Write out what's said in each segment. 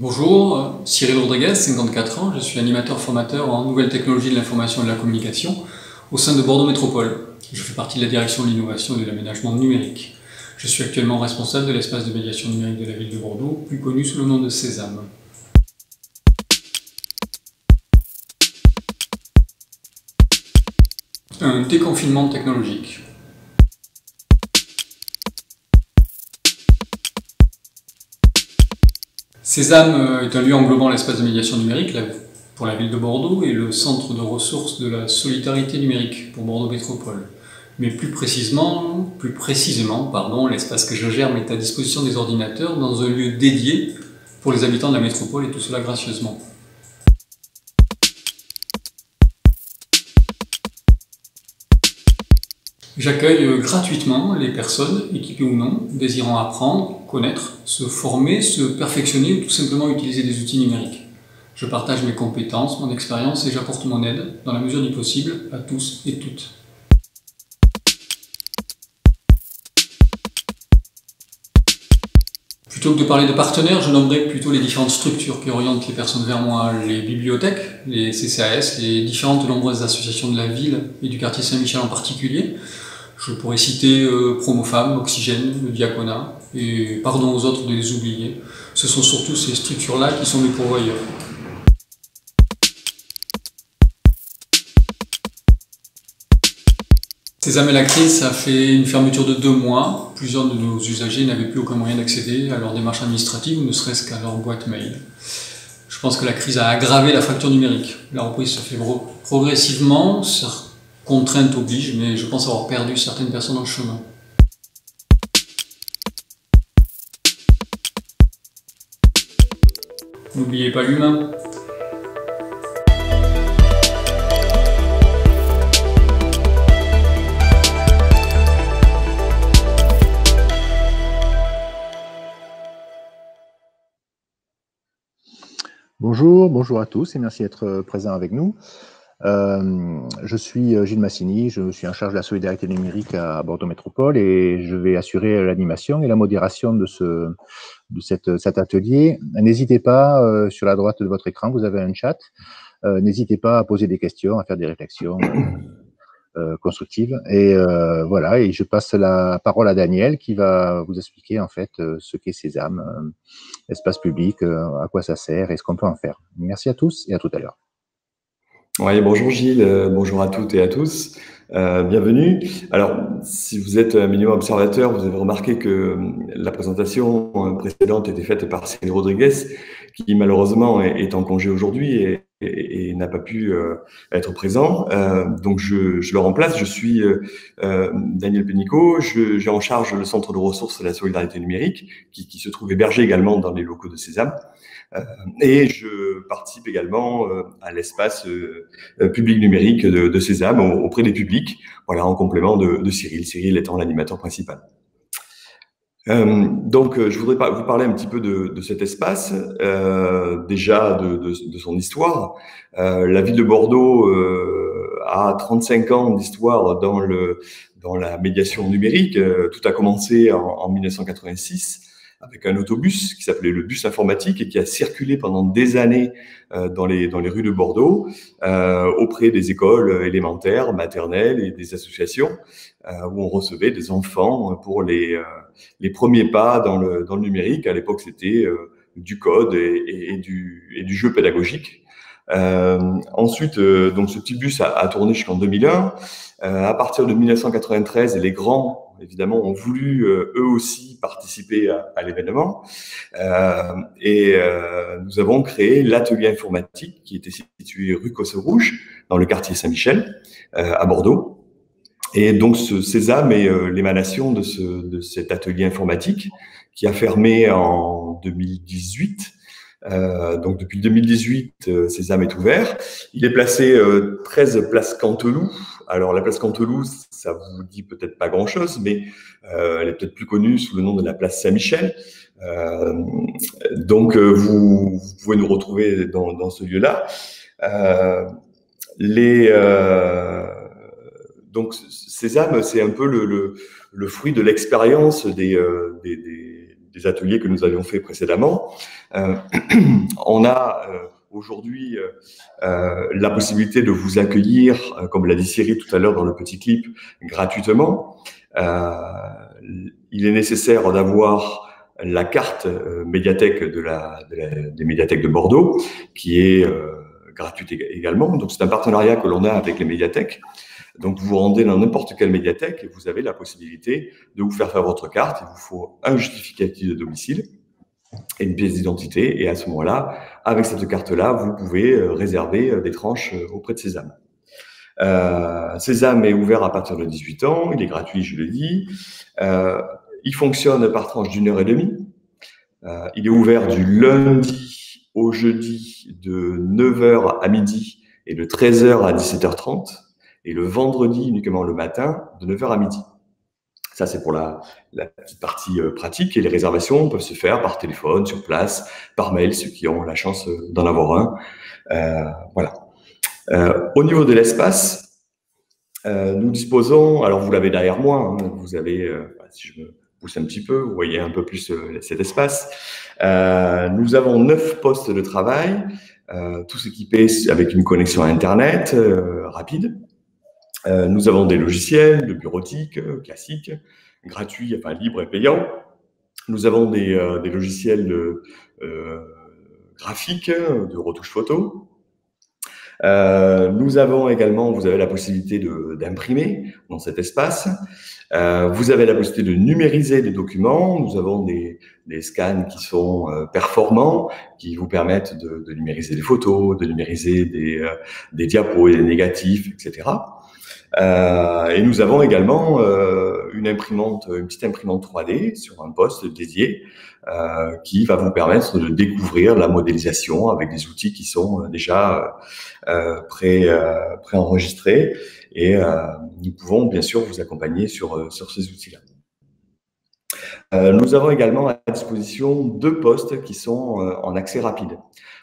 Bonjour, Cyril Rodriguez, 54 ans, je suis animateur-formateur en nouvelles technologies de l'information et de la communication au sein de Bordeaux Métropole. Je fais partie de la direction de l'innovation et de l'aménagement numérique. Je suis actuellement responsable de l'espace de médiation numérique de la ville de Bordeaux, plus connu sous le nom de Sésame. Un déconfinement technologique. Sésame est un lieu englobant l'espace de médiation numérique pour la ville de Bordeaux et le centre de ressources de la solidarité numérique pour Bordeaux Métropole. Mais plus précisément, l'espace que je gère met à disposition des ordinateurs dans un lieu dédié pour les habitants de la métropole et tout cela gracieusement. J'accueille gratuitement les personnes, équipées ou non, désirant apprendre, connaître, se former, se perfectionner ou tout simplement utiliser des outils numériques. Je partage mes compétences, mon expérience et j'apporte mon aide, dans la mesure du possible, à tous et toutes. Plutôt que de parler de partenaires, je nommerai plutôt les différentes structures qui orientent les personnes vers moi. Les bibliothèques, les CCAS, les différentes nombreuses associations de la ville et du quartier Saint-Michel en particulier. Je pourrais citer Promo Femmes, Oxygène, le Diaconat, et pardon aux autres de les oublier. Ce sont surtout ces structures-là qui sont mes pourvoyeurs. Sésame et la crise, ça fait une fermeture de 2 mois. Plusieurs de nos usagers n'avaient plus aucun moyen d'accéder à leurs démarches administratives ou ne serait-ce qu'à leur boîte mail. Je pense que la crise a aggravé la fracture numérique. La reprise se fait progressivement, contraintes obligent, mais je pense avoir perdu certaines personnes en chemin. N'oubliez pas l'humain. Bonjour à tous et merci d'être présents avec nous. Je suis Gilles Massini, je suis en charge de la solidarité numérique à Bordeaux Métropole et je vais assurer l'animation et la modération de cet atelier. N'hésitez pas, sur la droite de votre écran, vous avez un chat. N'hésitez pas à poser des questions, à faire des réflexions constructives. Et voilà, et je passe la parole à Daniel qui va vous expliquer en fait ce qu'est Sésame, espace public, à quoi ça sert et ce qu'on peut en faire. Merci à tous et à tout à l'heure. Oui, bonjour Gilles, bonjour à toutes et à tous, bienvenue. Alors, si vous êtes un minimum observateur, vous avez remarqué que la présentation précédente était faite par Cyril Rodriguez, qui malheureusement est en congé aujourd'hui et n'a pas pu être présent. Donc, je le remplace. Je suis Daniel Pénicaud. J'ai en charge le centre de ressources de la solidarité numérique, qui se trouve hébergé également dans les locaux de Sésame. Et je participe également à l'espace public numérique de Sésame auprès des publics, voilà, en complément de Cyril, Cyril étant l'animateur principal. Donc, je voudrais vous parler un petit peu de cet espace, déjà de son histoire. La ville de Bordeaux a 35 ans d'histoire dans la médiation numérique. Tout a commencé en 1986. Avec un autobus qui s'appelait le bus informatique et qui a circulé pendant des années dans les rues de Bordeaux auprès des écoles élémentaires, maternelles et des associations où on recevait des enfants pour les premiers pas dans le numérique. À l'époque, c'était du code et du jeu pédagogique. Ensuite, donc ce petit bus a tourné jusqu'en 2001. À partir de 1993, les grands, évidemment, ont voulu eux aussi participer à l'événement. Nous avons créé l'atelier informatique qui était situé rue Cosse-Rouge, dans le quartier Saint-Michel, à Bordeaux. Et donc, ce Sésame est l'émanation de cet atelier informatique qui a fermé en 2018. Donc depuis 2018, Sésame est ouvert. Il est placé 13 place Canteloup. Alors la place Canteloup, ça vous dit peut-être pas grand-chose, mais elle est peut-être plus connue sous le nom de la place Saint-Michel. Donc vous pouvez nous retrouver dans ce lieu-là. Donc Sésame, c'est un peu le fruit de l'expérience des des ateliers que nous avions fait précédemment. On a aujourd'hui la possibilité de vous accueillir, comme l'a dit Cyril tout à l'heure dans le petit clip, gratuitement. Il est nécessaire d'avoir la carte médiathèque des médiathèques de Bordeaux, qui est gratuite également. Donc, c'est un partenariat que l'on a avec les médiathèques. Donc, vous vous rendez dans n'importe quelle médiathèque et vous avez la possibilité de vous faire votre carte. Il vous faut un justificatif de domicile et une pièce d'identité. Et à ce moment-là, avec cette carte-là, vous pouvez réserver des tranches auprès de Sésame. Sésame est ouvert à partir de 18 ans. Il est gratuit, je le dis. Il fonctionne par tranche d'1h30. Il est ouvert du lundi au jeudi de 9h à midi et de 13h à 17h30. Et le vendredi uniquement le matin de 9h à midi. Ça, c'est pour la petite partie pratique. Et les réservations peuvent se faire par téléphone, sur place, par mail, ceux qui ont la chance d'en avoir un. Voilà. Au niveau de l'espace, nous disposons, alors vous l'avez derrière moi, hein, vous avez, si je me pousse un petit peu, vous voyez un peu plus cet espace. Nous avons 9 postes de travail, tous équipés avec une connexion à Internet rapide. Nous avons des logiciels de bureautique classiques, gratuits, enfin libres et payants. Nous avons des logiciels graphiques, de retouche photo. Nous avons également, vous avez la possibilité d'imprimer dans cet espace. Vous avez la possibilité de numériser des documents. Nous avons des scans qui sont performants, qui vous permettent de numériser des photos, de numériser des diapos et des négatifs, etc. Et nous avons également une petite imprimante 3D sur un poste dédié qui va vous permettre de découvrir la modélisation avec des outils qui sont déjà préenregistrés et nous pouvons bien sûr vous accompagner sur ces outils-là. Nous avons également à disposition 2 postes qui sont en accès rapide.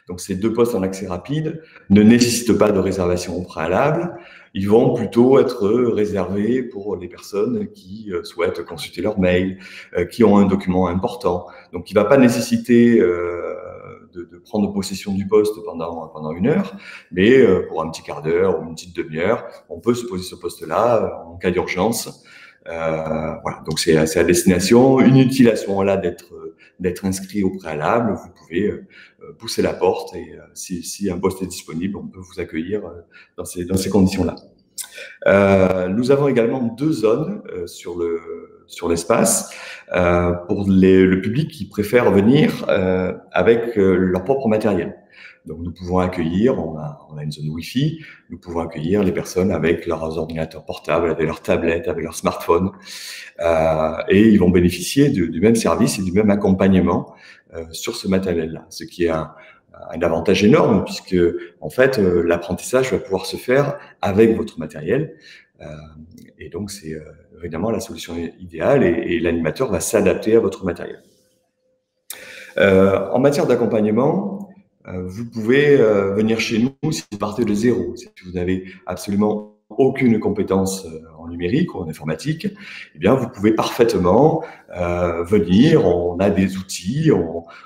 Donc ces 2 postes en accès rapide ne nécessitent pas de réservation au préalable. Ils vont plutôt être réservés pour les personnes qui souhaitent consulter leur mail, qui ont un document important. Donc il ne va pas nécessiter de prendre possession du poste pendant 1 heure, mais pour un petit quart d'heure ou une petite demi-heure, on peut se poser ce poste-là en cas d'urgence. Voilà, donc c'est à destination. Inutile à ce moment-là d'être inscrit au préalable. Vous pouvez pousser la porte et si un poste est disponible, on peut vous accueillir dans ces conditions-là. Nous avons également 2 zones sur l'espace pour le public qui préfère venir avec leur propre matériel. Donc, nous pouvons accueillir, on a une zone Wi-Fi, nous pouvons accueillir les personnes avec leurs ordinateurs portables, avec leurs tablettes, avec leurs smartphones, et ils vont bénéficier du même service et du même accompagnement sur ce matériel-là, ce qui est un avantage énorme puisque, en fait, l'apprentissage va pouvoir se faire avec votre matériel, et donc c'est évidemment la solution idéale et l'animateur va s'adapter à votre matériel. En matière d'accompagnement, vous pouvez venir chez nous si vous partez de zéro, si vous n'avez absolument aucune compétence en numérique ou en informatique, eh bien vous pouvez parfaitement venir. On a des outils,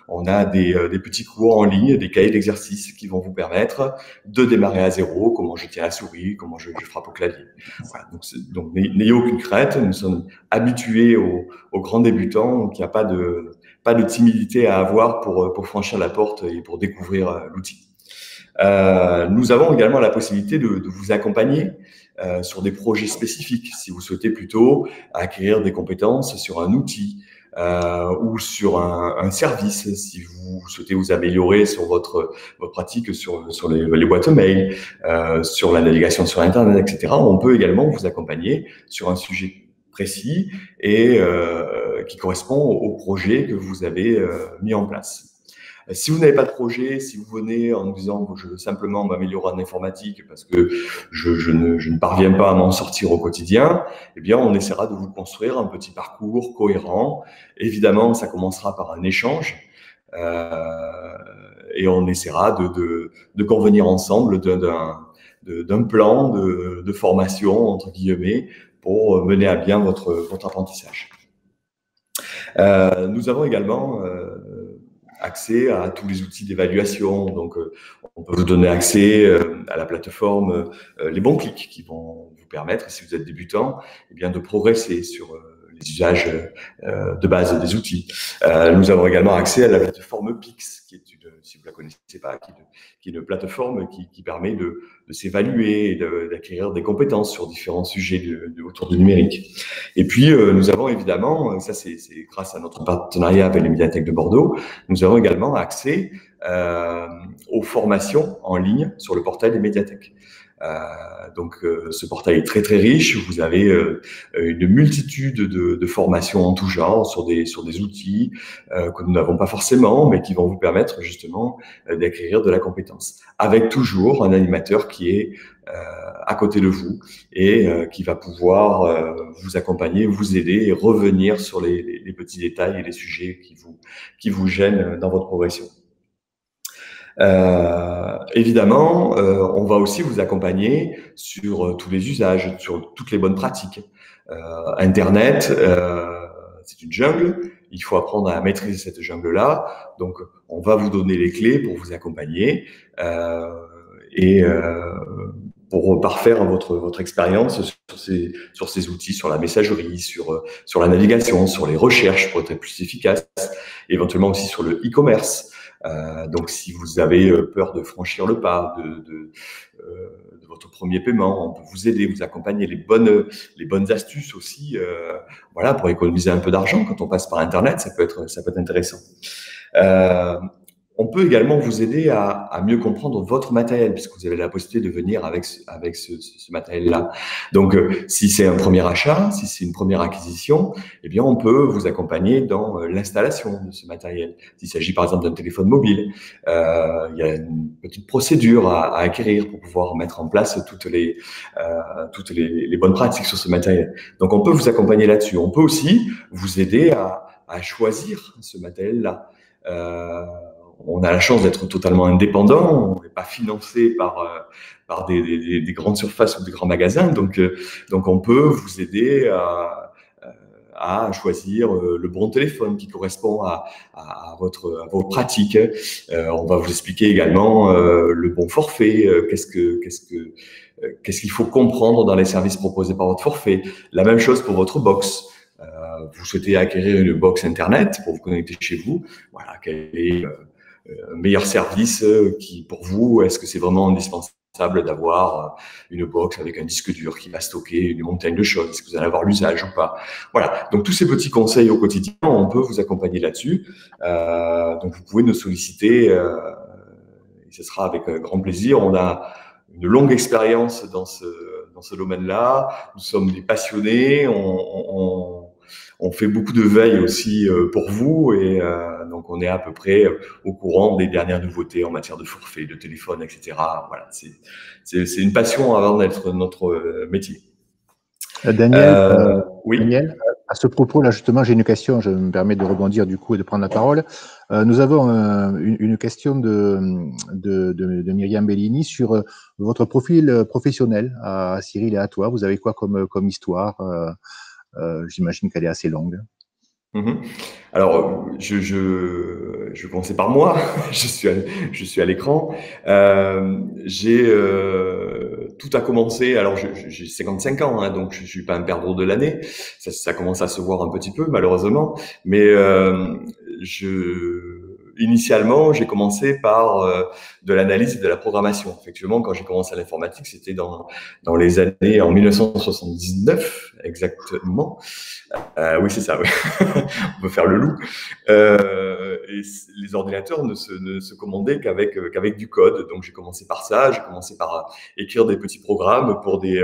on a des petits cours en ligne, des cahiers d'exercices qui vont vous permettre de démarrer à zéro, comment je tiens la souris, comment je frappe au clavier. Voilà, donc n'ayez aucune crainte, nous sommes habitués aux grands débutants, donc il n'y a pas de timidité à avoir pour franchir la porte et pour découvrir l'outil. Nous avons également la possibilité de vous accompagner sur des projets spécifiques, si vous souhaitez plutôt acquérir des compétences sur un outil ou sur un service, si vous souhaitez vous améliorer sur votre pratique sur les boîtes mail, sur la navigation sur Internet, etc. On peut également vous accompagner sur un sujet précis et qui correspond au projet que vous avez mis en place. Si vous n'avez pas de projet, si vous venez en nous disant que je veux simplement m'améliorer en informatique parce que je ne parviens pas à m'en sortir au quotidien, eh bien, on essaiera de vous construire un petit parcours cohérent. Évidemment, ça commencera par un échange et on essaiera de convenir ensemble d'un plan de formation, entre guillemets, pour mener à bien votre apprentissage. Nous avons également accès à tous les outils d'évaluation. Donc, on peut vous donner accès à la plateforme Les Bons Clics qui vont vous permettre, si vous êtes débutant, eh bien, de progresser sur les usages de base des outils. Nous avons également accès à la plateforme Pix, qui est si vous la connaissez pas, qui est une plateforme qui permet de s'évaluer et d'acquérir des compétences sur différents sujets autour du numérique. Et puis, nous avons évidemment, ça c'est grâce à notre partenariat avec les médiathèques de Bordeaux, nous avons également accès aux formations en ligne sur le portail des médiathèques. Donc, ce portail est très très riche. Vous avez une multitude de formations en tout genre sur des outils que nous n'avons pas forcément, mais qui vont vous permettre justement d'acquérir de la compétence. Avec toujours un animateur qui est à côté de vous et qui va pouvoir vous accompagner, vous aider et revenir sur les petits détails et les sujets qui vous gênent dans votre progression. Évidemment, on va aussi vous accompagner sur tous les usages, sur toutes les bonnes pratiques. Internet, c'est une jungle. Il faut apprendre à maîtriser cette jungle-là. Donc, on va vous donner les clés pour vous accompagner pour parfaire votre expérience sur ces outils, sur la messagerie, sur la navigation, sur les recherches pour être plus efficace, éventuellement aussi sur le e-commerce. Donc, si vous avez peur de franchir le pas de votre premier paiement, on peut vous aider, vous accompagner, les bonnes astuces aussi, voilà, pour économiser un peu d'argent quand on passe par Internet, ça peut être intéressant. On peut également vous aider à mieux comprendre votre matériel, puisque vous avez la possibilité de venir avec ce matériel-là. Donc, si c'est un premier achat, si c'est une première acquisition, eh bien, on peut vous accompagner dans l'installation de ce matériel. S'il s'agit par exemple d'un téléphone mobile, il y a une petite procédure à acquérir pour pouvoir mettre en place toutes les bonnes pratiques sur ce matériel. Donc, on peut vous accompagner là-dessus. On peut aussi vous aider à choisir ce matériel-là. On a la chance d'être totalement indépendant, on n'est pas financé par des grandes surfaces ou des grands magasins, donc on peut vous aider à choisir le bon téléphone qui correspond à vos pratiques. On va vous expliquer également le bon forfait, qu'est-ce qu'il faut comprendre dans les services proposés par votre forfait. La même chose pour votre box. Vous souhaitez acquérir une box Internet pour vous connecter chez vous. Voilà, quel est meilleur service pour vous? Est-ce que c'est vraiment indispensable d'avoir une box avec un disque dur qui va stocker une montagne de choses? Est-ce que vous allez avoir l'usage ou pas? Voilà. Donc, tous ces petits conseils au quotidien, on peut vous accompagner là-dessus. Donc, vous pouvez nous solliciter et ce sera avec grand plaisir. On a une longue expérience dans ce domaine-là. Nous sommes des passionnés. On fait beaucoup de veille aussi pour vous et donc on est à peu près au courant des dernières nouveautés en matière de forfait, de téléphone, etc. Voilà, c'est une passion avant d'être notre métier. Daniel, oui. Daniel, à ce propos, là justement, j'ai une question, je me permets de rebondir du coup et de prendre la parole. Nous avons une question de Myriam Bellini sur votre profil professionnel à Cyril et à toi. Vous avez quoi comme histoire? J'imagine qu'elle est assez longue. Alors, je commençais par moi. je suis à l'écran. Tout a commencé. Alors, j'ai 55 ans, hein, donc je suis pas un perdreau de l'année. Ça commence à se voir un petit peu, malheureusement. Mais initialement, j'ai commencé par de l'analyse et de la programmation. Effectivement, quand j'ai commencé à l'informatique, c'était dans les années en 1979 exactement. Oui, c'est ça. Oui. On peut faire le loup. Et les ordinateurs ne se commandaient qu'avec du code. Donc j'ai commencé par ça. J'ai commencé par écrire des petits programmes pour des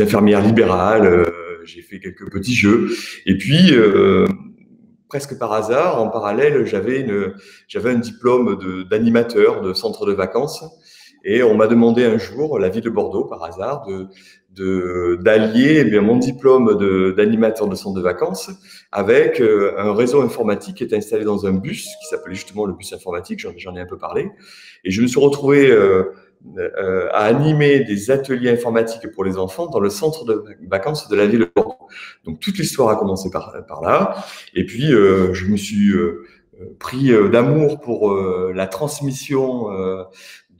infirmières libérales. J'ai fait quelques petits jeux. Et puis presque par hasard, en parallèle, j'avais un diplôme d'animateur de centre de vacances. Et on m'a demandé un jour, la ville de Bordeaux, par hasard, d'allier mon diplôme d'animateur de centre de vacances avec un réseau informatique qui était installé dans un bus qui s'appelait justement le bus informatique. J'en ai un peu parlé. Et je me suis retrouvé à animer des ateliers informatiques pour les enfants dans le centre de vacances de la ville de Bordeaux. Donc toute l'histoire a commencé par là. Et puis je me suis pris d'amour pour la transmission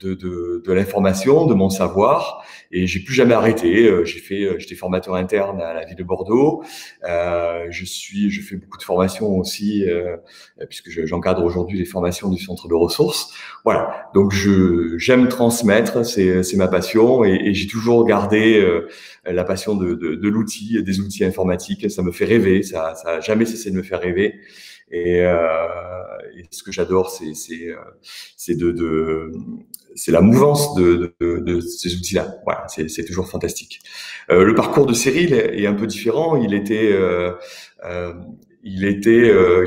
de l'information, de mon savoir, et j'ai plus jamais arrêté. J'étais formateur interne à la ville de Bordeaux. Je fais beaucoup de formations aussi, puisque j'encadre aujourd'hui les formations du centre de ressources. Voilà. Donc j'aime transmettre, c'est ma passion, et j'ai toujours gardé la passion de l'outil, des outils informatiques. Ça me fait rêver. Ça a jamais cessé de me faire rêver. Et ce que j'adore, c'est la mouvance de ces outils-là. Voilà, c'est toujours fantastique. Le parcours de Cyril est un peu différent. Il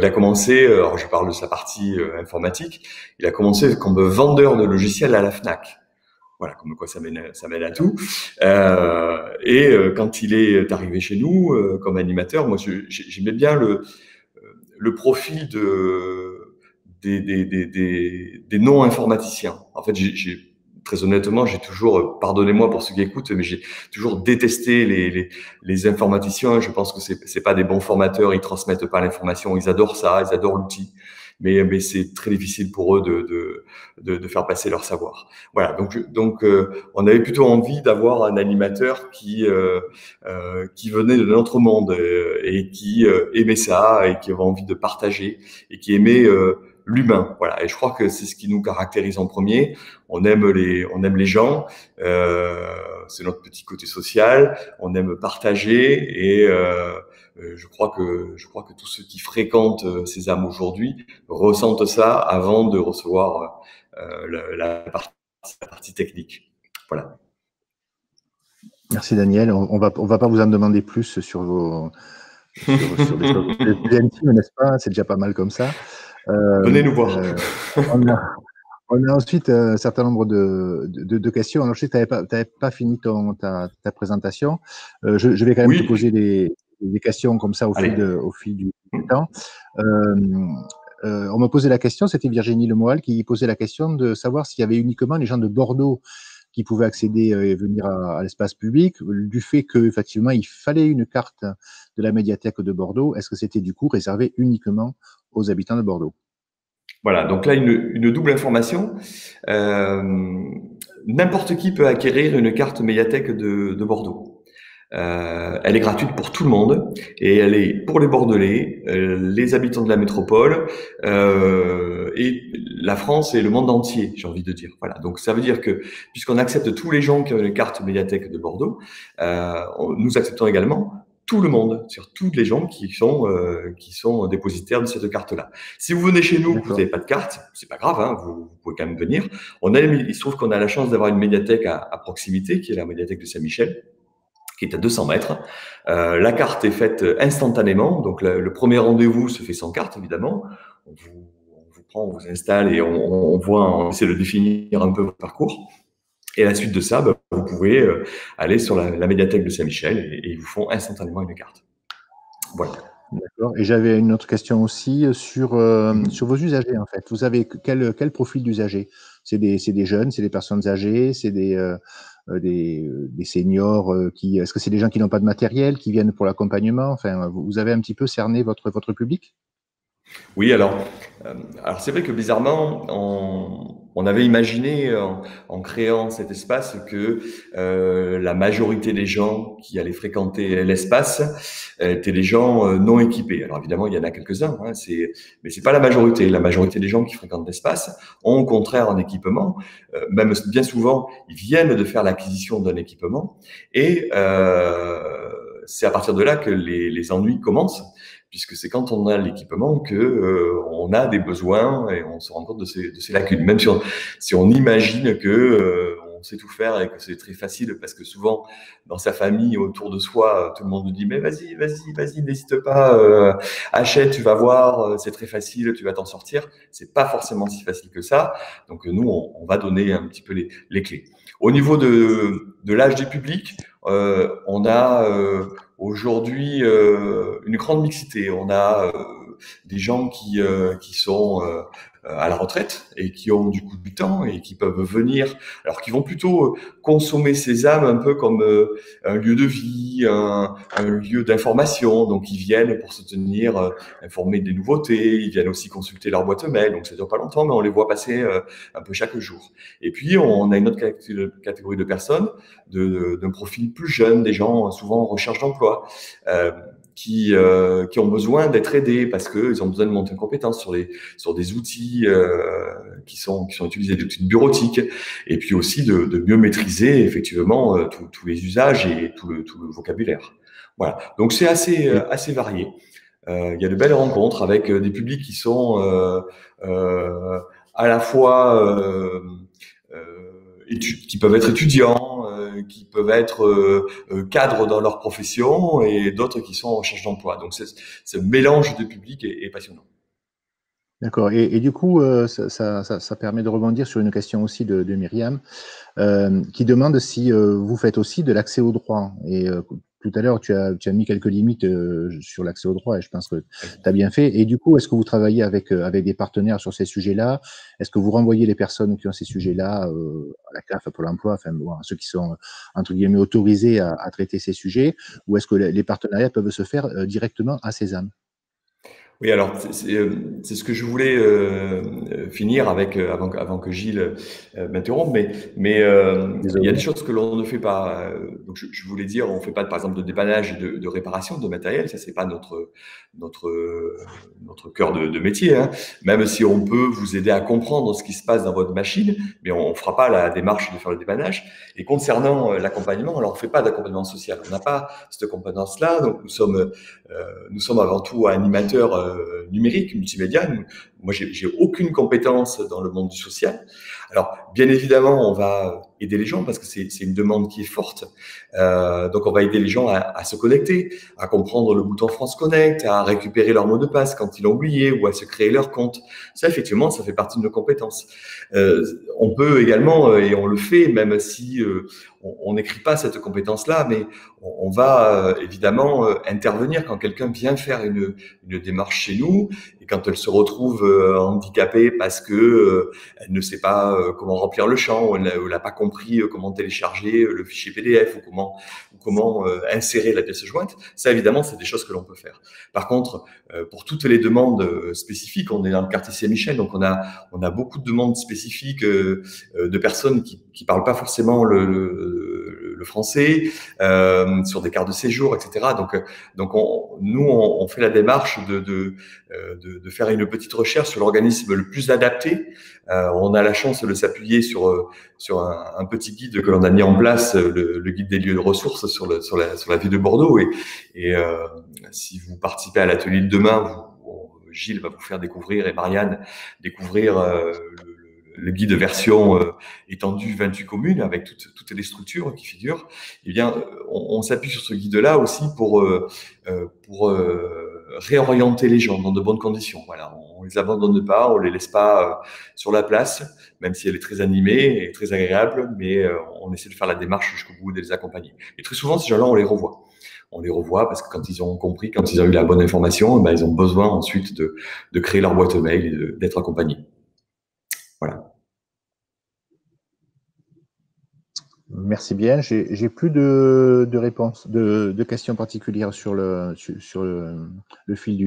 a commencé, alors je parle de sa partie informatique, il a commencé comme vendeur de logiciels à la Fnac. Voilà, comme quoi ça mène à tout. Quand il est arrivé chez nous comme animateur, moi j'aimais bien le profil des non-informaticiens. En fait, très honnêtement, j'ai toujours, pardonnez-moi pour ceux qui écoutent, mais j'ai toujours détesté les informaticiens. Je pense que c'est pas des bons formateurs, ils transmettent pas l'information, ils adorent ça, ils adorent l'outil. Mais c'est très difficile pour eux de faire passer leur savoir. Voilà. Donc, on avait plutôt envie d'avoir un animateur qui venait de notre monde et qui aimait ça et qui avait envie de partager et qui aimait l'humain. Voilà. Et je crois que c'est ce qui nous caractérise en premier. On aime les gens. C'est notre petit côté social. On aime partager et je crois que tous ceux qui fréquentent ces âmes aujourd'hui ressentent ça avant de recevoir la partie technique. Voilà. Merci Daniel. On va pas vous en demander plus sur des choses plus intimes, n'est-ce pas? C'est déjà pas mal comme ça. Venez nous voir. On a ensuite un certain nombre de questions. Alors, je sais que tu n'avais pas fini ta présentation. Je vais quand même te poser des questions comme ça au fil du temps. On me posait la question, c'était Virginie Lemoal qui posait la question de savoir s'il y avait uniquement les gens de Bordeaux qui pouvaient accéder et venir à l'espace public, du fait qu'effectivement, il fallait une carte de la médiathèque de Bordeaux. Est-ce que c'était du coup réservé uniquement aux habitants de Bordeaux? Voilà, donc là, une double information. N'importe qui peut acquérir une carte médiathèque de Bordeaux. Elle est gratuite pour tout le monde et elle est pour les Bordelais, les habitants de la métropole et la France et le monde entier, j'ai envie de dire. Voilà, donc ça veut dire que puisqu'on accepte tous les gens qui ont une carte médiathèque de Bordeaux, nous acceptons également tout le monde, sur tous les gens qui sont dépositaires de cette carte-là. Si vous venez chez nous, vous n'avez pas de carte, c'est pas grave, hein, vous pouvez quand même venir. Il se trouve qu'on a la chance d'avoir une médiathèque à proximité, qui est la médiathèque de Saint-Michel, qui est à 200 mètres. La carte est faite instantanément, donc le premier rendez-vous se fait sans carte, évidemment. On vous prend, on vous installe et on essaie de définir un peu votre parcours. Et à la suite de ça, vous pouvez aller sur la médiathèque de Saint-Michel et ils vous font instantanément une carte. Voilà. D'accord. Et j'avais une autre question aussi sur vos usagers, en fait. Vous avez quel profil d'usagers? C'est des jeunes, c'est des personnes âgées, c'est des seniors est-ce que c'est des gens qui n'ont pas de matériel, qui viennent pour l'accompagnement? Enfin, vous avez un petit peu cerné votre public? Oui, alors c'est vrai que bizarrement, on avait imaginé en créant cet espace que la majorité des gens qui allaient fréquenter l'espace étaient des gens non équipés. Alors évidemment, il y en a quelques-uns, hein, mais c'est pas la majorité. La majorité des gens qui fréquentent l'espace ont au contraire un équipement. Même bien souvent, ils viennent de faire l'acquisition d'un équipement et c'est à partir de là que les ennuis commencent. Puisque c'est quand on a l'équipement que on a des besoins et on se rend compte de ces lacunes. Même si on imagine que on sait tout faire et que c'est très facile, parce que souvent dans sa famille, autour de soi, tout le monde nous dit mais vas-y, n'hésite pas, achète, tu vas voir, c'est très facile, tu vas t'en sortir. C'est pas forcément si facile que ça. Donc nous, on va donner un petit peu les clés. Au niveau de l'âge du public, on a aujourd'hui une grande mixité. On a des gens qui sont à la retraite et qui ont du coup du temps et qui peuvent venir, alors qui vont plutôt consommer Sésame un peu comme un lieu de vie, un lieu d'information. Donc ils viennent pour se tenir informés des nouveautés, ils viennent aussi consulter leur boîte mail, donc ça dure pas longtemps, mais on les voit passer un peu chaque jour. Et puis on a une autre catégorie de personnes, d'un profil plus jeune, des gens souvent en recherche d'emploi, qui ont besoin d'être aidés parce qu'ils ont besoin de monter en compétence sur des outils qui sont utilisés, des outils bureautiques, et puis aussi de mieux maîtriser effectivement tous les usages et tout le vocabulaire. Voilà. Donc c'est assez varié. Il y a de belles rencontres avec des publics qui sont à la fois qui peuvent être étudiants, qui peuvent être cadres dans leur profession, et d'autres qui sont en recherche d'emploi. Donc, ce mélange de publics est passionnant. D'accord. Et du coup, ça permet de rebondir sur une question aussi de Myriam, qui demande si vous faites aussi de l'accès au droit. Et tout à l'heure, tu as mis quelques limites sur l'accès au droit, et je pense que tu as bien fait. Et du coup, est-ce que vous travaillez avec des partenaires sur ces sujets-là? Est-ce que vous renvoyez les personnes qui ont ces sujets-là à la CAF, à Pôle emploi, enfin, bon, ceux qui sont, entre guillemets, autorisés à traiter ces sujets? Ou est-ce que les partenariats peuvent se faire directement à Sésame? Oui, alors c'est ce que je voulais finir avec avant que Gilles m'interrompe, mais il y a des choses que l'on ne fait pas. Donc je voulais dire, on fait pas par exemple de dépannage et de réparation de matériel, ça c'est pas notre cœur de métier, hein. Même si on peut vous aider à comprendre ce qui se passe dans votre machine, mais on fera pas la démarche de faire le dépannage. Et concernant l'accompagnement, alors on fait pas d'accompagnement social, on n'a pas cette compétence-là, donc nous sommes avant tout animateurs numériques, multimédia. Moi, j'ai aucune compétence dans le monde du social. Alors, bien évidemment, on va aider les gens parce que c'est une demande qui est forte. Donc, on va aider les gens à se connecter, à comprendre le bouton France Connect, à récupérer leur mot de passe quand ils l'ont oublié ou à se créer leur compte. Ça, effectivement, ça fait partie de nos compétences. On peut également, et on le fait, même si on n'écrit pas cette compétence-là, mais on va évidemment intervenir quand quelqu'un vient faire une démarche chez nous et quand elle se retrouve handicapée parce que elle ne sait pas comment remplir le champ, ou elle n'a pas compris comment télécharger le fichier PDF, ou comment insérer la pièce jointe. Ça, évidemment, c'est des choses que l'on peut faire. Par contre, pour toutes les demandes spécifiques, on est dans le quartier Saint-Michel, donc on a beaucoup de demandes spécifiques de personnes qui parlent pas forcément le français, sur des cartes de séjour, etc. Donc nous on fait la démarche de faire une petite recherche sur l'organisme le plus adapté. On a la chance de s'appuyer sur un petit guide que l'on a mis en place, le guide des lieux de ressources sur la ville de Bordeaux. Et si vous participez à l'atelier de demain, Gilles va vous faire découvrir, et Marianne découvrir le guide version étendue 28 communes avec toutes les structures qui figurent. Eh bien, on s'appuie sur ce guide-là aussi pour réorienter les gens dans de bonnes conditions. Voilà, on les abandonne pas, on les laisse pas sur la place, même si elle est très animée et très agréable, mais on essaie de faire la démarche jusqu'au bout, de les accompagner. Et très souvent, ces gens-là, on les revoit. On les revoit parce que quand ils ont compris, quand ils ont eu la bonne information, ben, ils ont besoin ensuite de créer leur boîte mail et d'être accompagnés. Voilà. Merci bien. J'ai plus de réponses, de questions particulières sur le fil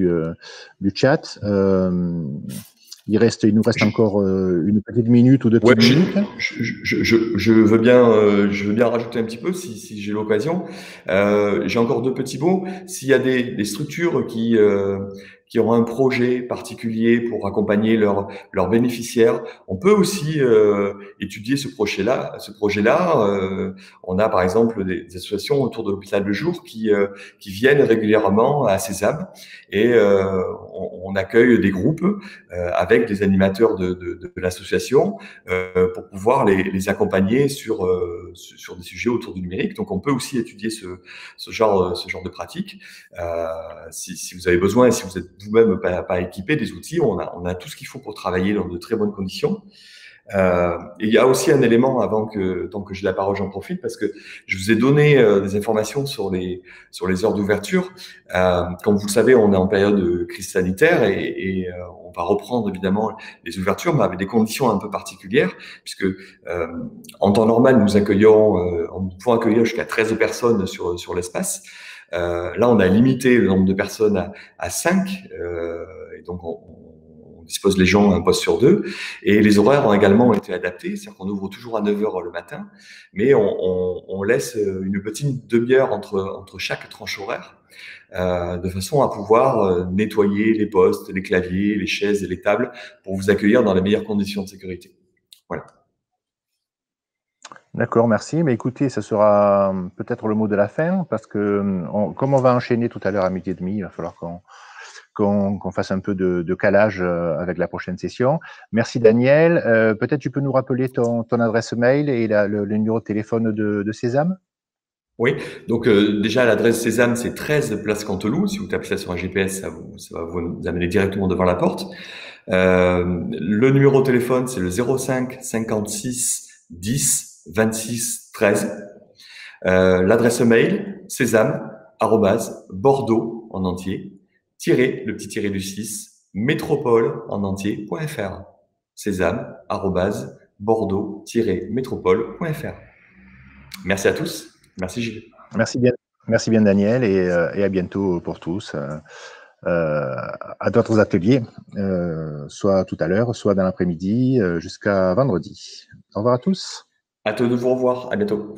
du chat. Il nous reste encore une petite minute ou deux petites minutes. Je veux bien rajouter un petit peu si j'ai l'occasion. J'ai encore deux petits mots. S'il y a des structures qui ont un projet particulier pour accompagner leurs bénéficiaires, on peut aussi étudier ce projet-là. On a par exemple des associations autour de l'hôpital de jour qui viennent régulièrement à Sésame, et on accueille des groupes avec des animateurs de l'association pour pouvoir les accompagner sur des sujets autour du numérique. Donc on peut aussi étudier ce genre de pratique. Si vous avez besoin, et si vous êtes vous-même pas équipé des outils, on a tout ce qu'il faut pour travailler dans de très bonnes conditions. Et il y a aussi un élément tant que j'ai la parole, j'en profite parce que je vous ai donné des informations sur les heures d'ouverture. Comme vous le savez, on est en période de crise sanitaire et on va reprendre évidemment les ouvertures, mais avec des conditions un peu particulières, puisque en temps normal, nous pouvons accueillir jusqu'à 13 personnes sur l'espace. Là, on a limité le nombre de personnes à 5, et donc on dispose les gens un poste sur 2. Et les horaires ont également été adaptés, c'est-à-dire qu'on ouvre toujours à 9 heures le matin, mais on laisse une petite demi-heure entre chaque tranche horaire, de façon à pouvoir nettoyer les postes, les claviers, les chaises et les tables pour vous accueillir dans les meilleures conditions de sécurité. Voilà. D'accord, merci. Mais écoutez, ce sera peut-être le mot de la fin, parce que comme on va enchaîner tout à l'heure à 12h30, il va falloir qu'on fasse un peu de calage avec la prochaine session. Merci Daniel. Peut-être tu peux nous rappeler ton adresse mail et le numéro de téléphone de Sésame? Oui, donc déjà l'adresse Sésame, c'est 13 place Canteloup. Si vous tapez ça sur un GPS, ça va vous amener directement devant la porte. Le numéro de téléphone, c'est le 05 56 10 26 13. L'adresse mail, sésame@bordeaux en entier, le petit tiré du 6, métropole en entier.fr. Sésame@bordeaux-métropole.fr. Merci à tous. Merci Gilles. Merci bien Daniel, et à bientôt pour tous. À d'autres ateliers, soit tout à l'heure, soit dans l'après-midi, jusqu'à vendredi. Au revoir à tous. À tous, au revoir. À bientôt.